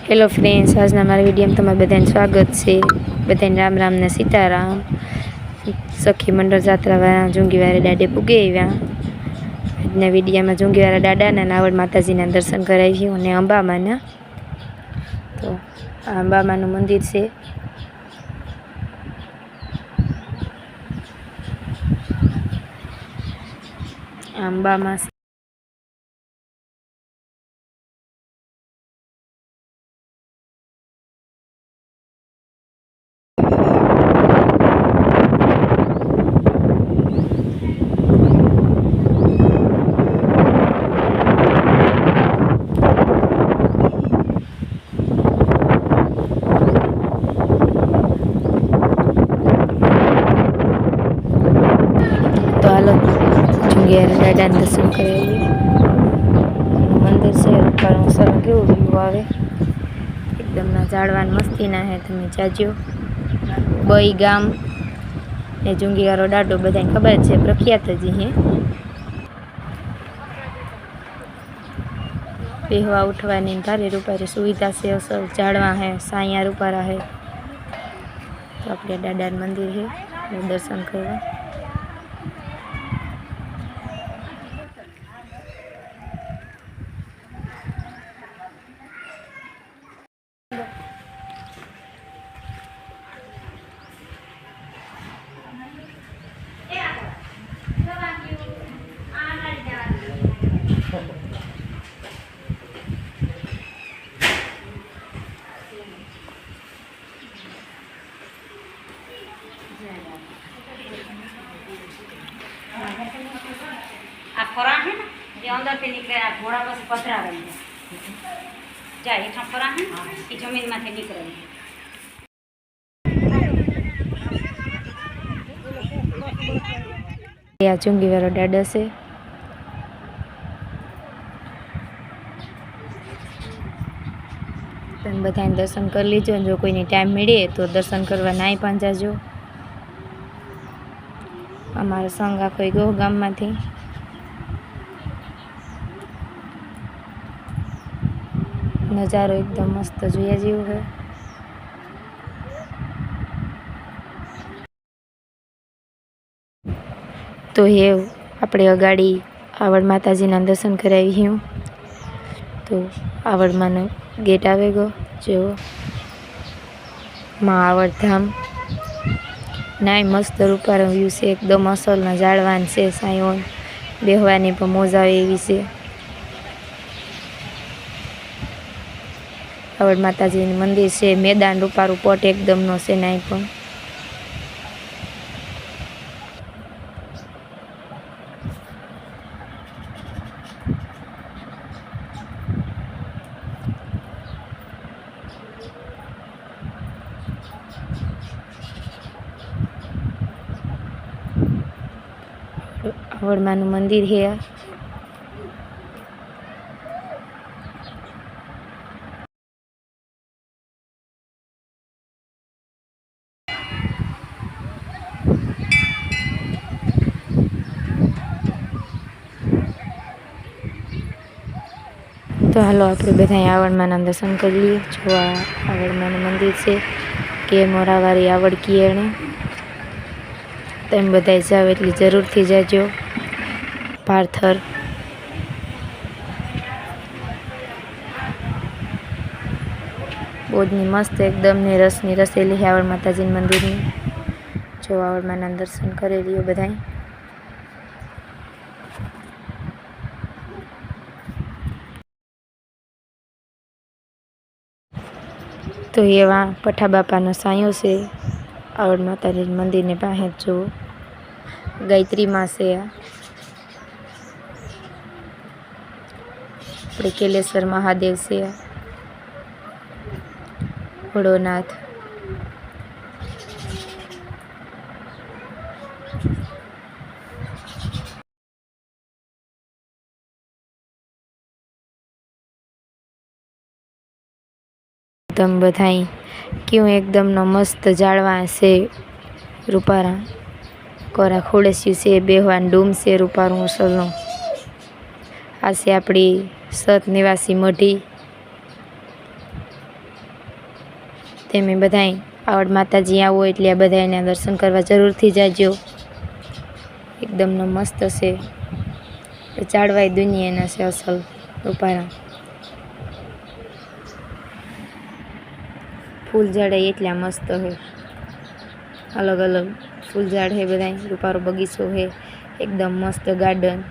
Hello friends, આજના મારા વિડીયોમાં તમારું બધાને સ્વાગત છે। બધાને રામ રામ ને સીતારામ। સખી મંડળ જાત્રાવાળા જુંગીવાળા દાડે પૂગે આવ્યા। આજના વિડીયોમાં જુંગીવાળા દાદાના નાવડ માતાજીના દર્શન કરાવ્યું અને અંબામાના। તો આ અંબામાનું મંદિર છે। અંબામાં તો હાલો જુંગીવાળા દાદાના દર્શન કરાવીએ। મંદિર છે ઉપર સરસ કેવું વ્યૂ આવે, એકદમ ના ઝાડવાન મસ્તીના હે। તમે જાજો બઈ ગામ ને જુંગીવાળો દાડો બધાને ખબર છે, પ્રખ્યાત જ હે। બેહવા ઉઠવાની ભારે રૂપારી સુવિધા છે, અસર ઝાડવા હે, સાયા રૂપારા હે। તો આપણે દાદાનું મંદિર છે, દર્શન કરવા। आ फरा है ना, ये अंदर से निकले घोड़ा बस पथरा रही है। जा हेठा फरा है ये जमीन में निकले આ જુંગીવાળો દાડો છે। તમે બધાને દર્શન કરી લીજો। જો કોઈને ટાઈમ મળે તો દર્શન કરવા નાય પણ જાજો। અમારો સંઘ આખો ગયો ગામમાંથી। નજારો એકદમ મસ્ત જોયા જેવું છે। તો એ આપણે અગાડી આવડ માતાજીના દર્શન કરાવ્યું। તો આવડમાંનો ગેટ આવે ગયો, જેવો માં આવડ ધામ નાય મસ્ત રૂપારો વ્યૂ છે, એકદમ અસલના ઝાડવાન છે, સાયો બેહવાની પણ મોજ આવે એવી છે। આવડ માતાજીનું મંદિર છે, મેદાન રૂપારું પટ એકદમનો છે નાય પણ। આવડમાંનું મંદિર છે। તો હાલો આપણે બધા આવડમાંના દર્શન કરી લઈએ। જો આ આવડમાંનું મંદિર છે, કે મોરાવારી આવડ કીએ એને। તમે બધા જાઓ એટલી જરૂરથી જાજો। પાર્થર બોધની મસ્ત એકદમ ને રસની રસેલી છે આવડ માતાજીના મંદિરની। જો આવડમાંના દર્શન કરી લ્યો બધાય। તો એવા પઠા બાપાનો સાયો છે આવડ માતાજીના મંદિરની પાસે। જો ગાયત્રીમાં છે, આપણે કેલેશ્વર મહાદેવ છે, ભોળોનાથ, તમે બધાય क्यों एकदम न मस्त जाड़वा से रूपारा कोरा खोड़स्यु से बेहवान डूम से रूपारू असलनो। आ से आपणी सत निवासी मढी તમે બધાય આવડ માતાજી આવો એટલે આ બધાયના દર્શન કરવા જરૂરથી જાજો. એકદમનો મસ્ત છે. ચાડવાય દુનિયાના છે અસલ રૂપારા. ફૂલ ઝાડ એટલા મસ્ત હે. અલગ અલગ ફૂલ ઝાડ હે બધાય. રૂપારો બગીચો હે. એકદમ મસ્ત ગાર્ડન.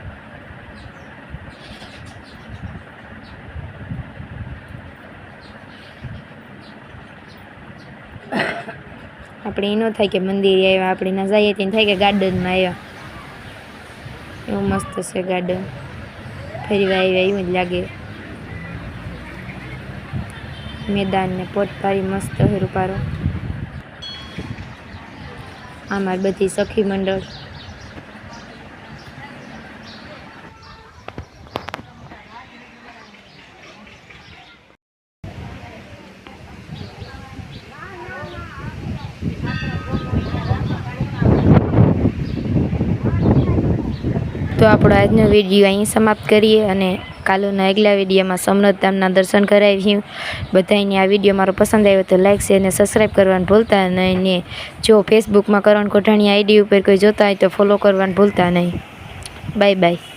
આપણે એ ન થાય કે મંદિરે આવ્યા, આપણે ના જઈએ તેને થાય કે ગાર્ડનમાં આવ્યા. એવું મસ્ત છે ગાર્ડન. ફરીવા આવ્યા એવું જ લાગે. મેદાન ને પોટપારી મસ્ત હે રૂપારો. આમાં બધી સખી મંડળ. તો આપણો આજનો વિડીયો અહીં સમાપ્ત કરીએ અને કાલોના આગલા વિડીયોમાં સોમનાથ ધામના દર્શન કરાવ્યું. બધાને આ વિડીયો મારો પસંદ આવ્યો તો લાઈક શેર અને સબસ્ક્રાઈબ કરવાનું ભૂલતા નહીં. ને જો ફેસબુકમાં કરણ કોઠાણી આઈડી ઉપર કોઈ જોતા હોય તો ફોલો કરવાનું ભૂલતા નહીં. Bye bye.